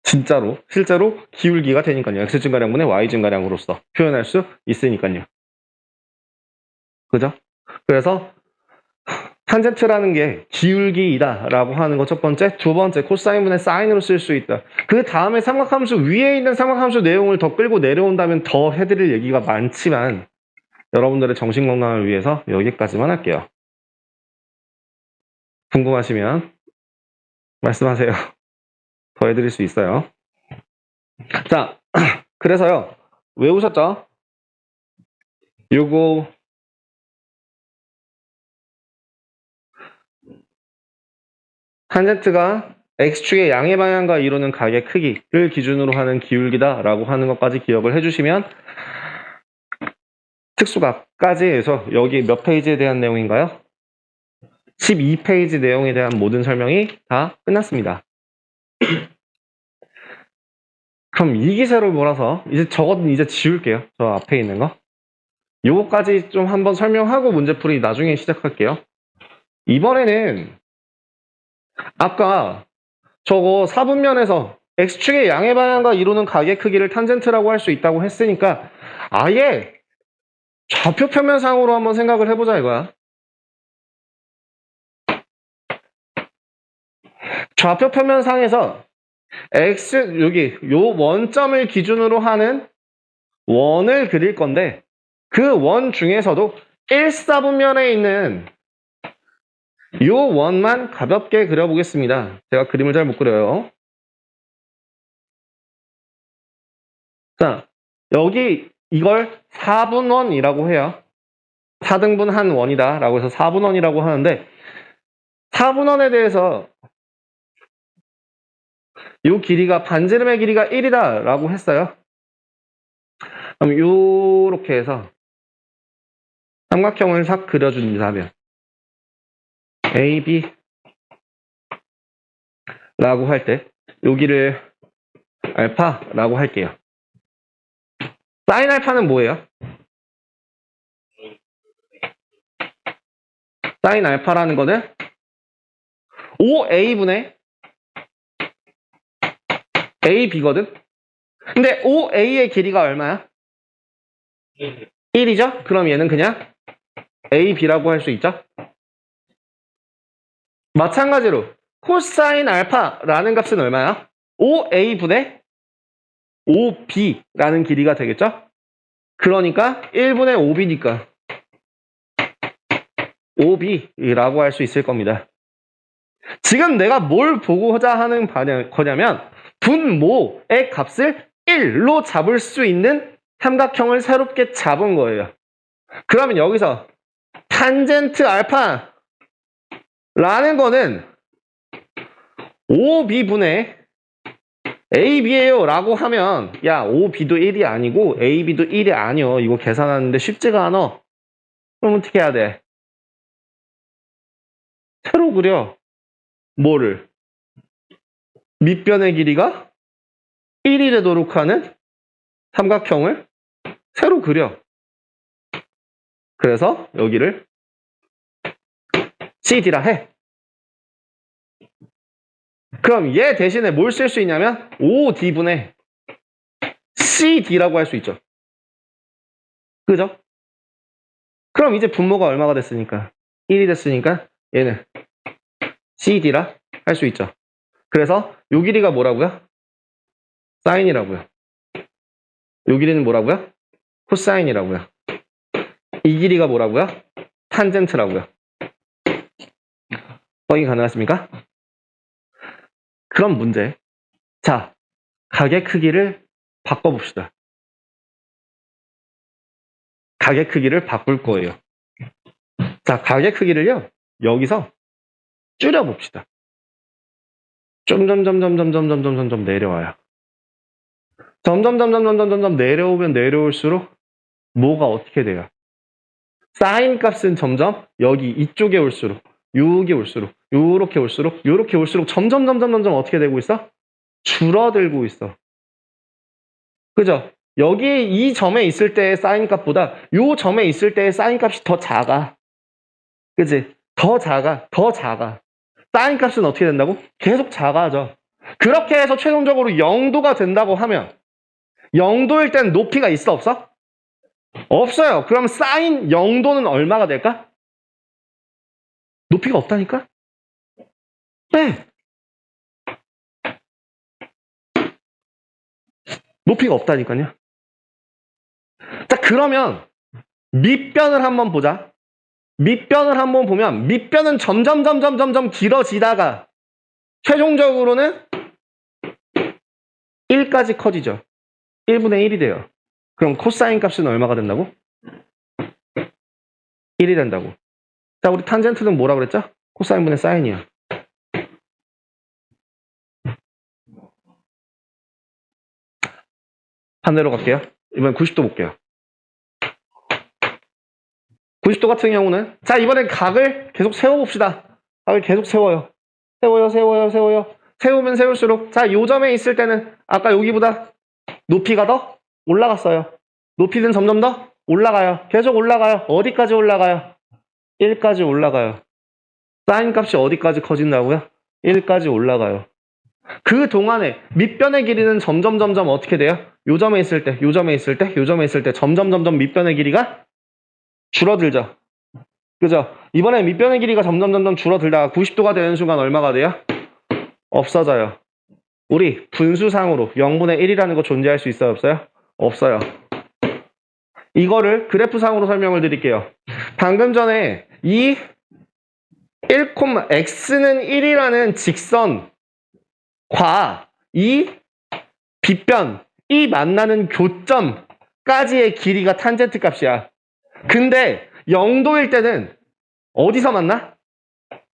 진짜로 실제로 기울기가 되니까요. x 증가량분의 y 증가량으로서 표현할 수 있으니까요. 그죠? 그래서 탄젠트라는 게 기울기이다 라고 하는 거 첫 번째. 두 번째, 코사인분의 사인으로 쓸 수 있다. 그 다음에 삼각함수 위에 있는 삼각함수 내용을 더 끌고 내려온다면 더 해드릴 얘기가 많지만 여러분들의 정신건강을 위해서 여기까지만 할게요. 궁금하시면 말씀하세요. 더 해드릴 수 있어요. 자, 그래서요. 외우셨죠? 요거 탄젠트가 x축의 양의 방향과 이루는 각의 크기를 기준으로 하는 기울기다 라고 하는 것까지 기억을 해주시면 특수각까지 해서 여기 몇 페이지에 대한 내용인가요? 12페이지 내용에 대한 모든 설명이 다 끝났습니다. 그럼 이 기세로 몰아서 이제 저거는 이제 지울게요. 저 앞에 있는 거. 요거까지 좀 한번 설명하고 문제풀이 나중에 시작할게요. 이번에는 아까 저거 4분면에서 x축의 양의 방향과 이루는 각의 크기를 탄젠트라고 할 수 있다고 했으니까 아예 좌표 평면상으로 한번 생각을 해보자 이거야. 좌표 평면상에서 x 여기 요 원점을 기준으로 하는 원을 그릴 건데 그 원 중에서도 1사분면에 있는 요 원만 가볍게 그려보겠습니다. 제가 그림을 잘 못 그려요. 자, 여기 이걸 4분원이라고 해요. 4등분한 원이다 라고 해서 4분원이라고 하는데 4분원에 대해서 이 길이가 반지름의 길이가 1이다 라고 했어요. 그럼 요렇게 해서 삼각형을 싹 그려준다면 AB 라고 할 때 여기를 알파라고 할게요. 사인 알파는 뭐예요? 사인 알파라는 거는 5a분의 ab거든? 근데 5a의 길이가 얼마야? 1이죠? 그럼 얘는 그냥 ab라고 할 수 있죠? 마찬가지로 코사인 알파라는 값은 얼마야? 5a분의 5b라는 길이가 되겠죠? 그러니까 1분의 5b니까 5b라고 할 수 있을 겁니다. 지금 내가 뭘 보고자 하는 거냐면 분모의 값을 1로 잡을 수 있는 삼각형을 새롭게 잡은 거예요. 그러면 여기서 탄젠트 알파라는 거는 5b분의 ab예요 라고 하면 야 5b도 1이 아니고 ab도 1이 아니요. 이거 계산하는데 쉽지가 않아. 그럼 어떻게 해야 돼? 새로 그려. 뭐를? 밑변의 길이가 1이 되도록 하는 삼각형을 새로 그려. 그래서 여기를 CD라 해. 그럼 얘 대신에 뭘 쓸 수 있냐면 5D분의 CD라고 할 수 있죠. 그죠? 그럼 이제 분모가 얼마가 됐으니까 1이 됐으니까 얘는 CD라 할 수 있죠. 그래서 요 길이가 뭐라고요? 사인이라고요. 요 길이는 뭐라고요? 코사인이라고요. 이 길이가 뭐라고요? 탄젠트라고요. 확인 가능하십니까? 그럼 문제. 자, 각의 크기를 바꿔봅시다. 각의 크기를 바꿀 거예요. 자, 각의 크기를요. 여기서 줄여봅시다. 점점 내려와요. 점점 내려오면 내려올수록 뭐가 어떻게 돼요? 사인 값은 점점 여기 이쪽에 올수록 요게 올수록 요렇게 올수록 점점 어떻게 되고 있어? 줄어들고 있어. 그죠? 여기 이 점에 있을 때의 사인 값보다 요 점에 있을 때의 사인 값이 더 작아. 그지? 더 작아. 사인 값은 어떻게 된다고? 계속 작아져. 그렇게 해서 최종적으로 0도가 된다고 하면 0도일 땐 높이가 있어 없어? 없어요. 그럼 사인 0도는 얼마가 될까? 높이가 없다니까? 네. 높이가 없다니까요. 자, 그러면 밑변을 한번 보자. 밑변을 한번 보면 밑변은 점점 길어지다가 최종적으로는 1까지 커지죠. 1분의 1이 돼요. 그럼 코사인 값은 얼마가 된다고? 1이 된다고. 자, 우리 탄젠트는 뭐라 그랬죠? 코사인분의 사인이야. 반대로 갈게요. 이번엔 90도 볼게요. 90도 같은 경우는 자, 이번엔 각을 계속 세워봅시다. 각을 계속 세워요. 세우면 세울수록 자, 요 점에 있을 때는 아까 여기보다 높이가 더 올라갔어요. 높이는 점점 더 올라가요. 계속 올라가요. 어디까지 올라가요? 1까지 올라가요. 사인 값이 어디까지 커진다고요? 1까지 올라가요. 그 동안에 밑변의 길이는 점점 어떻게 돼요? 요 점에 있을 때, 요 점에 있을 때, 요 점에 있을 때 점점 밑변의 길이가 줄어들죠. 그죠? 이번에 밑변의 길이가 점점 줄어들다가 90도가 되는 순간 얼마가 돼요? 없어져요. 우리 분수상으로 0분의 1이라는 거 존재할 수 있어요? 없어요? 없어요. 이거를 그래프상으로 설명을 드릴게요. 방금 전에 이 1, x는 1이라는 직선과 이 빗변이 만나는 교점까지의 길이가 탄젠트 값이야. 근데 0도일 때는 어디서 만나?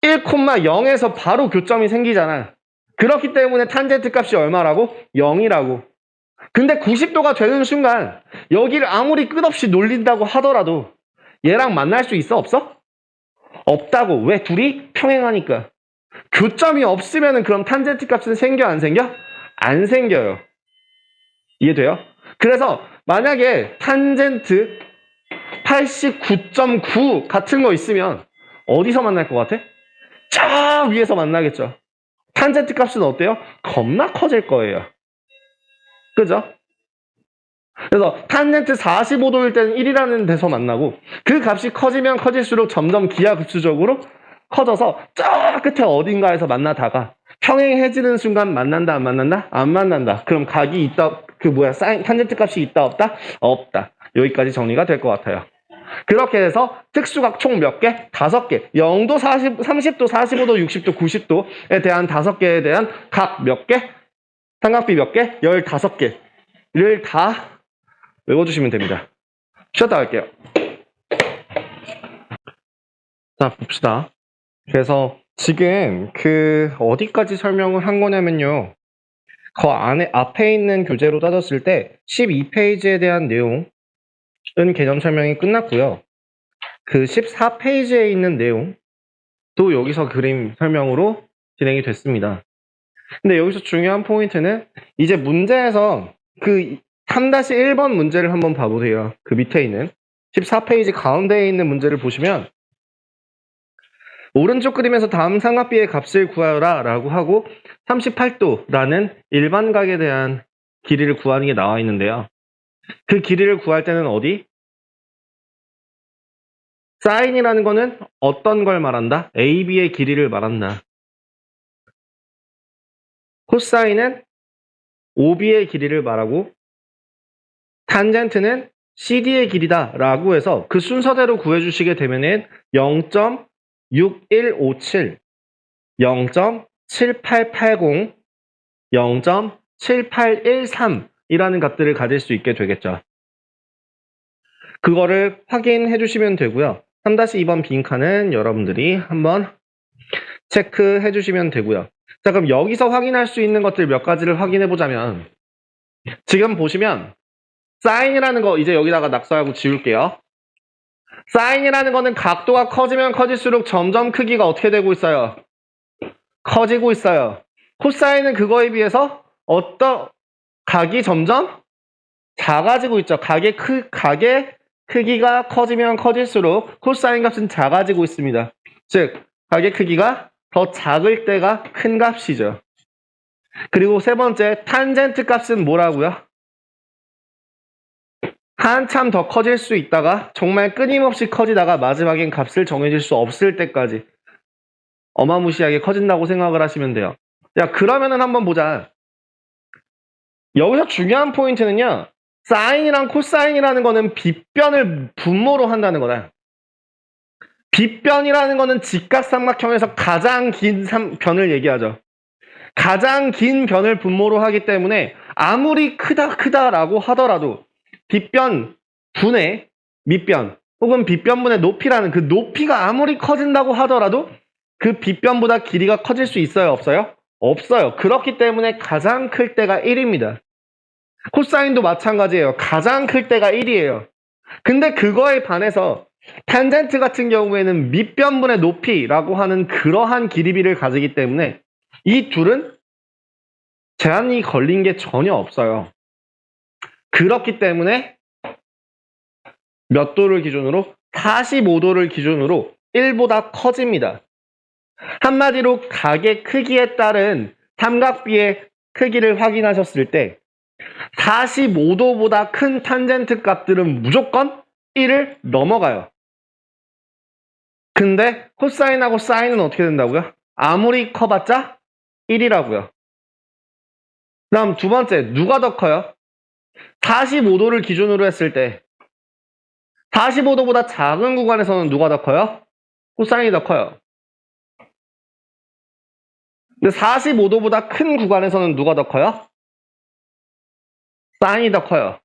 1,0에서 바로 교점이 생기잖아. 그렇기 때문에 탄젠트 값이 얼마라고? 0이라고. 근데 90도가 되는 순간 여기를 아무리 끝없이 놀린다고 하더라도 얘랑 만날 수 있어? 없어? 없다고. 왜? 둘이 평행하니까. 교점이 없으면 그럼 탄젠트 값은 생겨? 안 생겨? 안 생겨요. 이해돼요? 그래서 만약에 탄젠트 89.9 같은 거 있으면 어디서 만날 것 같아? 저 위에서 만나겠죠. 탄젠트 값은 어때요? 겁나 커질 거예요. 그죠? 그래서 탄젠트 45도일 때는 1이라는 데서 만나고 그 값이 커지면 커질수록 점점 기하급수적으로 커져서 저 끝에 어딘가에서 만나다가 평행해지는 순간 만난다 안 만난다? 안 만난다. 그럼 각이 있다 탄젠트 값이 있다 없다? 없다. 여기까지 정리가 될 것 같아요. 그렇게 해서 특수각 총 몇 개? 5개. 0도, 30도, 45도, 60도, 90도에 대한 5개에 대한 각 몇 개? 삼각비 몇 개? 15개를 다 외워주시면 됩니다. 쉬었다 갈게요. 자, 봅시다. 그래서 지금 어디까지 설명을 한 거냐면요. 그 앞에 있는 교재로 따졌을 때 12페이지에 대한 내용은 개념 설명이 끝났고요. 그 14페이지에 있는 내용도 여기서 그림 설명으로 진행이 됐습니다. 근데 여기서 중요한 포인트는 이제 문제에서 그 3-1번 문제를 한번 봐보세요. 그 밑에 있는 14페이지 가운데에 있는 문제를 보시면 오른쪽 그림에서 다음 삼각비의 값을 구하라 라고 하고 38도라는 일반각에 대한 길이를 구하는 게 나와 있는데요. 그 길이를 구할 때는 어디? 사인이라는 거는 어떤 걸 말한다? AB의 길이를 말한다. 코사인은 OB의 길이를 말하고 탄젠트는 CD의 길이다 라고 해서 그 순서대로 구해주시게 되면은 0.6157, 0.7880, 0.7813이라는 값들을 가질 수 있게 되겠죠. 그거를 확인해 주시면 되고요. 3-2번 빈칸은 여러분들이 한번 체크해 주시면 되고요. 자, 그럼 여기서 확인할 수 있는 것들 몇 가지를 확인해 보자면 지금 보시면 사인이라는 거 이제 여기다가 낙서하고 지울게요. 사인이라는 거는 각도가 커지면 커질수록 점점 크기가 어떻게 되고 있어요? 커지고 있어요. 코사인은 그거에 비해서 각이 점점 작아지고 있죠. 각의 크기가 커지면 커질수록 코사인 값은 작아지고 있습니다. 즉, 각의 크기가 더 작을 때가 큰 값이죠. 그리고 세 번째, 탄젠트 값은 뭐라고요? 한참 더 커질 수 있다가 정말 끊임없이 커지다가 마지막엔 값을 정해질 수 없을 때까지 어마무시하게 커진다고 생각을 하시면 돼요. 야, 그러면은 한번 보자. 여기서 중요한 포인트는요. 사인이랑 코사인이라는 거는 빗변을 분모로 한다는 거다. 빗변이라는 거는 직각삼각형에서 가장 긴 변을 얘기하죠. 가장 긴 변을 분모로 하기 때문에 아무리 크다라고 하더라도 빗변 분의 밑변 혹은 빗변분의 높이라는 그 높이가 아무리 커진다고 하더라도 그 빗변보다 길이가 커질 수 있어요? 없어요? 없어요. 그렇기 때문에 가장 클 때가 1입니다. 코사인도 마찬가지예요. 가장 클 때가 1이에요. 근데 그거에 반해서 탄젠트 같은 경우에는 밑변분의 높이라고 하는 그러한 길이비를 가지기 때문에 이 둘은 제한이 걸린 게 전혀 없어요. 그렇기 때문에 몇 도를 기준으로? 45도를 기준으로 1보다 커집니다. 한마디로 각의 크기에 따른 삼각비의 크기를 확인하셨을 때 45도보다 큰 탄젠트 값들은 무조건 1을 넘어가요. 근데 코사인하고 사인은 어떻게 된다고요? 아무리 커봤자 1이라고요. 다음 두 번째, 누가 더 커요? 45도를 기준으로 했을 때 45도보다 작은 구간에서는 누가 더 커요? 코사인이 더 커요. 근데 45도보다 큰 구간에서는 누가 더 커요? 사인이 더 커요.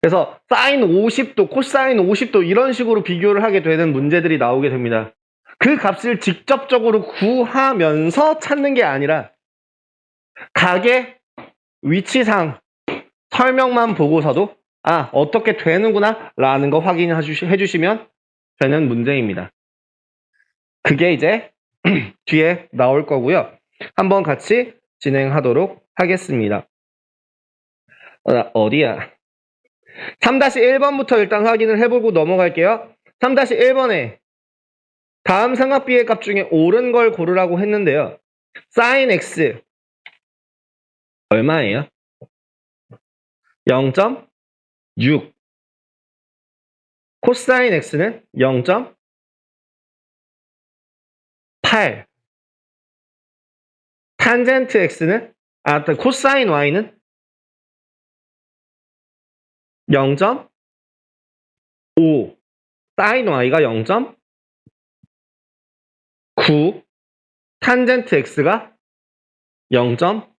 그래서 사인 50도, 코사인 50도 이런 식으로 비교를 하게 되는 문제들이 나오게 됩니다. 그 값을 직접적으로 구하면서 찾는 게 아니라 각의 위치상 설명만 보고서도 어떻게 되는구나 라는 거 확인해 주시면 되는 문제입니다. 그게 이제 뒤에 나올 거고요. 한번 같이 진행하도록 하겠습니다. 어디야? 3-1번부터 일단 확인을 해보고 넘어갈게요. 3-1번에 다음 삼각비의 값 중에 옳은 걸 고르라고 했는데요. sin x 얼마예요? 0.6 코사인 x는 0.8 탄젠트 x는 코사인 y는 0.5 사인 y가 0.9 탄젠트 x가 0.75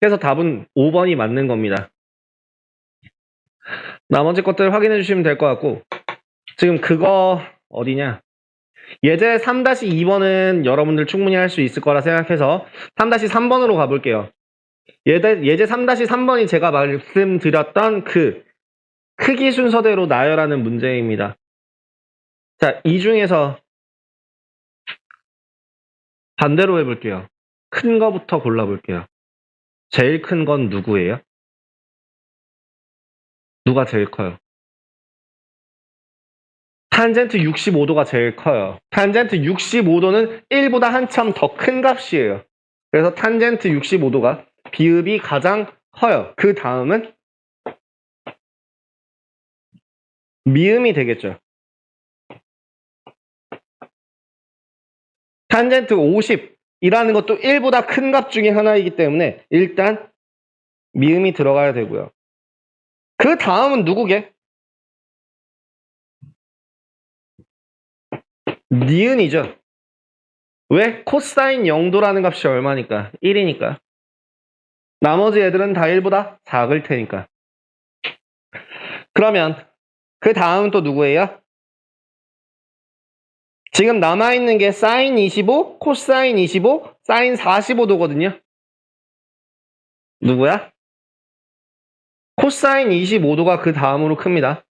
그래서 답은 5번이 맞는 겁니다. 나머지 것들 확인해 주시면 될 것 같고 지금 그거 어디냐 예제 3-2번은 여러분들 충분히 할 수 있을 거라 생각해서 3-3번으로 가볼게요. 예제 3-3번이 제가 말씀드렸던 그 크기 순서대로 나열하는 문제입니다. 자, 이 중에서 반대로 해볼게요. 큰 거부터 골라볼게요. 제일 큰 건 누구예요? 누가 제일 커요? 탄젠트 65도가 제일 커요. 탄젠트 65도는 1보다 한참 더 큰 값이에요. 그래서 탄젠트 65도가 비읍이 가장 커요. 그 다음은 미음이 되겠죠. 탄젠트 50이라는 것도 1보다 큰 값 중에 하나이기 때문에 일단 미음이 들어가야 되고요. 그 다음은 누구게? 니은이죠. 왜? 코사인 0도라는 값이 얼마니까? 1이니까. 나머지 애들은 다 1보다 작을 테니까. 그러면 그 다음은 또 누구예요? 지금 남아있는 게 사인 25, 코사인 25, 사인 45도거든요. 누구야? 코사인 25도가 그 다음으로 큽니다.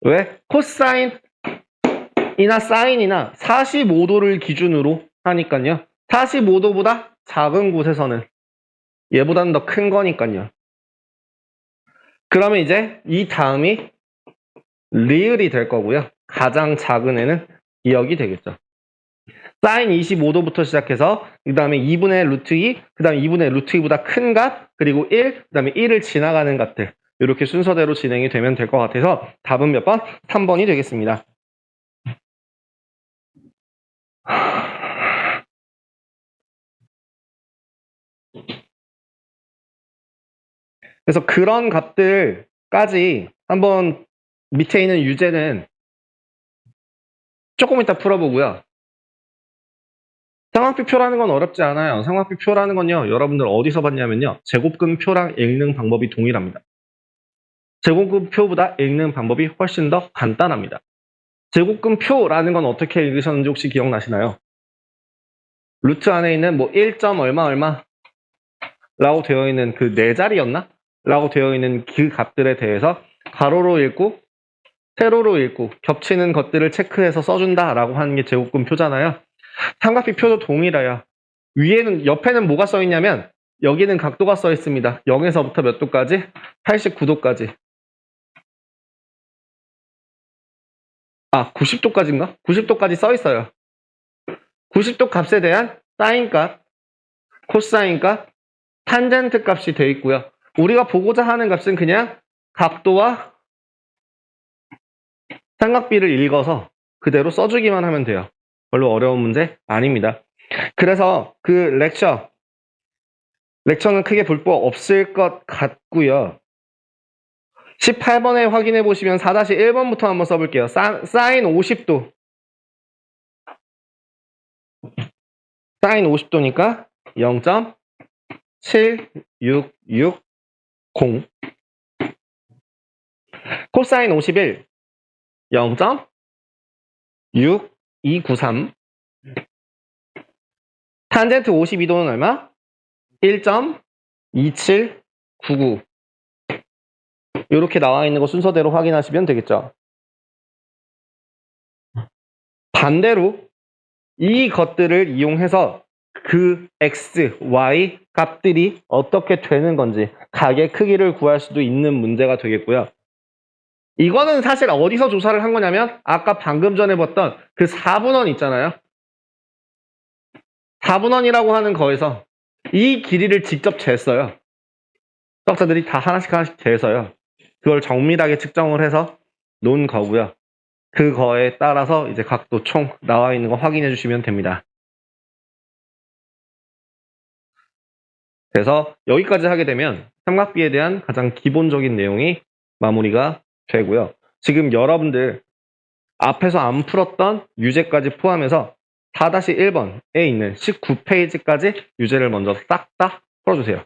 왜? 코사인이나 사인이나 45도를 기준으로 하니까요. 45도보다 작은 곳에서는 얘보다는 더 큰 거니까요. 그러면 이제 이 다음이 리을이 될 거고요. 가장 작은 애는 2억이 되겠죠. 사인 25도부터 시작해서 그 다음에 2분의 루트 2, 그 다음에 2분의 루트 2보다 큰 값, 그리고 1, 그 다음에 1을 지나가는 값들 이렇게 순서대로 진행이 되면 될 것 같아서 답은 몇 번? 3번이 되겠습니다. 그래서 그런 값들까지 한번 밑에 있는 유제는 조금 이따 풀어보고요. 삼각비표라는 건 어렵지 않아요. 삼각비표라는 건요. 여러분들 어디서 봤냐면요. 제곱근표랑 읽는 방법이 동일합니다. 제곱근표보다 읽는 방법이 훨씬 더 간단합니다. 제곱근표라는 건 어떻게 읽으셨는지 혹시 기억나시나요? 루트 안에 있는 뭐 1. 얼마 얼마 라고 되어 있는 그 4자리였나? 라고 되어 있는 그 값들에 대해서 가로로 읽고 세로로 읽고 겹치는 것들을 체크해서 써준다라고 하는 게 제곱근표잖아요. 삼각비 표도 동일해요. 옆에는 뭐가 써 있냐면 여기는 각도가 써 있습니다. 0에서부터 몇 도까지? 89도까지. 90도까지인가? 90도까지 써 있어요. 90도 값에 대한 사인 값, 코사인 값, 탄젠트 값이 되어 있고요. 우리가 보고자 하는 값은 그냥 각도와 삼각비를 읽어서 그대로 써주기만 하면 돼요. 별로 어려운 문제 아닙니다. 그래서 그 렉처는 크게 볼 거 없을 것 같고요. 18번에 확인해 보시면 4-1번부터 한번 써볼게요. 사인 50도. 사인 50도니까 0.7660. 코사인 51. 0.6293. 탄젠트 52도는 얼마? 1.2799. 이렇게 나와 있는 거 순서대로 확인하시면 되겠죠. 반대로 이 것들을 이용해서 그 x, y 값들이 어떻게 되는 건지 각의 크기를 구할 수도 있는 문제가 되겠고요. 이거는 사실 어디서 조사를 한 거냐면 아까 방금 전에 봤던 그 4분원 있잖아요. 4분원이라고 하는 거에서 이 길이를 직접 쟀어요. 수학자들이 다 하나씩 재서요. 그걸 정밀하게 측정을 해서 놓은 거고요. 그거에 따라서 이제 각도 총 나와 있는 거 확인해 주시면 됩니다. 그래서 여기까지 하게 되면 삼각비에 대한 가장 기본적인 내용이 마무리가 되고요. 지금 여러분들 앞에서 안 풀었던 유제까지 포함해서 4-1번에 있는 19페이지까지 유제를 먼저 싹 다 풀어주세요.